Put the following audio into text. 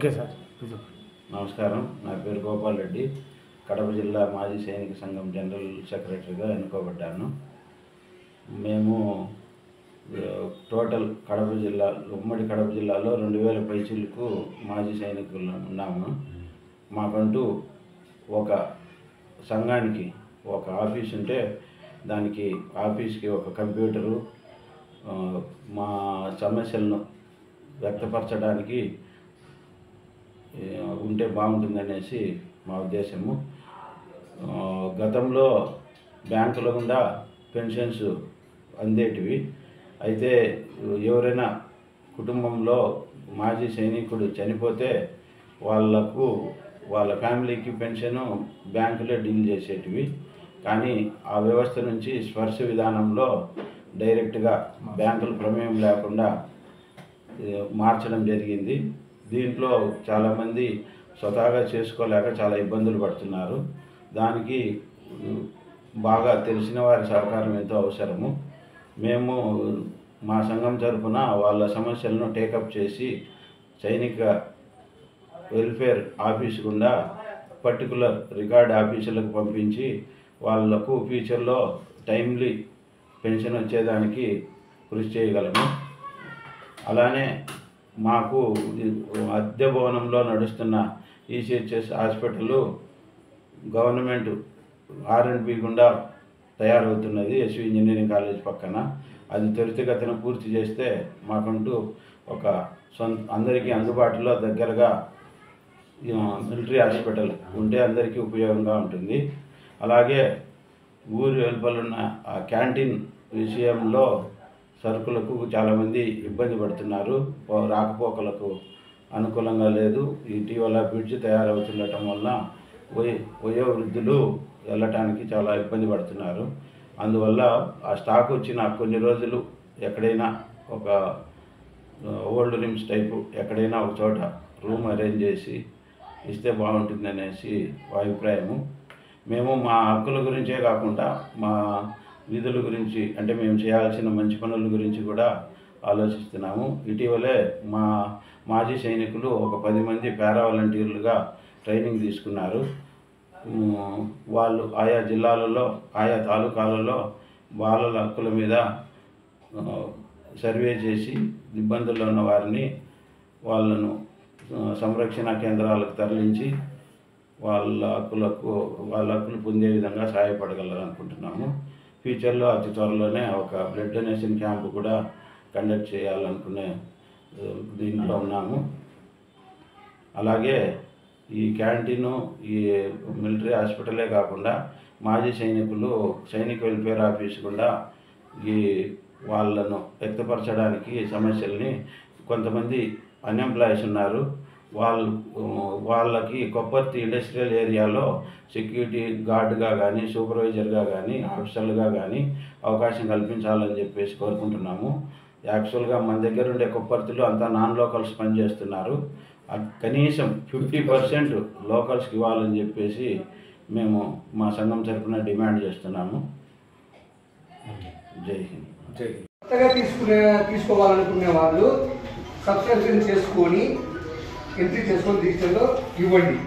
Okay sir. నమస్కారం. నా పేరు గోపాల్ రెడ్డి. కడప జిల్లా మాజీ సైనిక సంఘం జనరల్ సెక్రటరీగా ఎన్నుకోబడ్డాను. మేము టోటల్ కడప జిల్లా, ఉమ్మడి కడప జిల్లాలో 2000 పైచిలకు మాజీ సైనికులు ఉన్నాము. మాకంటూ ఒక సంఘానికి ఒక ఆఫీస్ ఉంటే దానికి ఆఫీస్కి ఒక కంప్యూటరు, మా సమస్యలను వ్యక్తపరచడానికి ఉంటే బాగుంటుందనేసి మా ఉద్దేశము. గతంలో బ్యాంకుల గుండా పెన్షన్స్ అందేటివి. అయితే ఎవరైనా కుటుంబంలో మాజీ సైనికుడు చనిపోతే వాళ్ళ ఫ్యామిలీకి పెన్షను బ్యాంకులే డీల్ చేసేటివి. కానీ ఆ వ్యవస్థ నుంచి స్పర్శ విధానంలో డైరెక్ట్గా బ్యాంకుల ప్రమేయం లేకుండా మార్చడం జరిగింది. దీంట్లో చాలామంది స్వతహాగా చేసుకోలేక చాలా ఇబ్బందులు పడుతున్నారు. దానికి బాగా తెలిసిన వారి సహకారం ఎంతో అవసరము. మేము మా సంఘం తరఫున వాళ్ళ సమస్యలను టేకప్ చేసి సైనిక వెల్ఫేర్ ఆఫీస్ గుండా పర్టికులర్ రికార్డ్ ఆఫీసులకు పంపించి వాళ్లకు ఫ్యూచర్లో టైమ్లీ పెన్షన్ వచ్చేదానికి కృషి చేయగలము. అలానే మాకు అద్దె భవనంలో నడుస్తున్న ఈసీహెచ్ఎస్ హాస్పిటల్ గవర్నమెంట్ R&B గుండా తయారవుతున్నది, ఎస్వి ఇంజనీరింగ్ కాలేజ్ పక్కన. అది త్వరితగతిన పూర్తి చేస్తే మాకంటూ ఒక అందరికీ అందుబాటులో దగ్గరగా మిలిటరీ హాస్పిటల్ ఉంటే అందరికీ ఉపయోగంగా ఉంటుంది. అలాగే ఊరి వెలుపలున్న ఆ క్యాంటీన్ విషయంలో సరుకులకు చాలామంది ఇబ్బంది పడుతున్నారు. రాకపోకలకు అనుకూలంగా లేదు. ఇటీవల బ్రిడ్జ్ తయారవుతుండటం వల్ల వయోవృద్ధులు వెళ్ళటానికి చాలా ఇబ్బంది పడుతున్నారు. అందువల్ల ఆ స్టాక్ వచ్చిన కొన్ని రోజులు ఎక్కడైనా ఒక ఓల్డ్ రిమ్స్ టైపు ఎక్కడైనా ఒక చోట రూమ్ అరేంజ్ చేసి ఇస్తే బాగుంటుందనేసి అభిప్రాయము. మేము మా హక్కుల గురించే కాకుండా మా విధుల గురించి, అంటే మేము చేయాల్సిన మంచి పనుల గురించి కూడా ఆలోచిస్తున్నాము. ఇటీవలే మా మాజీ సైనికులు ఒక 10 మంది పారా వాలంటీర్లుగా ట్రైనింగ్ తీసుకున్నారు. వాళ్ళు ఆయా జిల్లాలలో, ఆయా తాలూకాలలో బాలల హక్కుల మీద సర్వే చేసి ఇబ్బందుల్లో ఉన్న వారిని వాళ్ళను సంరక్షణ కేంద్రాలకు తరలించి వాళ్ళ హక్కులు పొందే విధంగా సహాయపడగలరు అనుకుంటున్నాము. ఫ్యూచర్లో అతి త్వరలోనే ఒక బ్లడ్ డొనేషన్ క్యాంపు కూడా కండక్ట్ చేయాలనుకునే దీంట్లో ఉన్నాము. అలాగే ఈ క్యాంటీను, ఈ మిలిటరీ హాస్పిటలే కాకుండా మాజీ సైనికులు సైనిక వెల్ఫేర్ ఆఫీస్ కూడా ఈ వాళ్ళను వ్యక్తపరచడానికి సమస్యల్ని, కొంతమంది అన్ఎంప్లాయీస్ ఉన్నారు, వాళ్ళకి కొప్పర్తి ఇండస్ట్రియల్ ఏరియాలో సెక్యూరిటీ గార్డ్గా కానీ, సూపర్వైజర్గా కానీ, ఆఫీసర్లుగా కానీ అవకాశం కల్పించాలని చెప్పేసి కోరుకుంటున్నాము. యాక్చువల్గా మన దగ్గర ఉండే కొప్పర్తిలో అంతా నాన్ లోకల్స్ పనిచేస్తున్నారు. కనీసం 50% లోకల్స్కి ఇవ్వాలని చెప్పేసి మేము మా సంఘం తరఫున డిమాండ్ చేస్తున్నాము. జై హింద్. కొత్తగా తీసుకోవాలనుకునే వాళ్ళు సబ్స్క్రిప్షన్ చేసుకొని ఎంట్రీ చేసుకొని రిజిస్టర్లో ఇవ్వండి.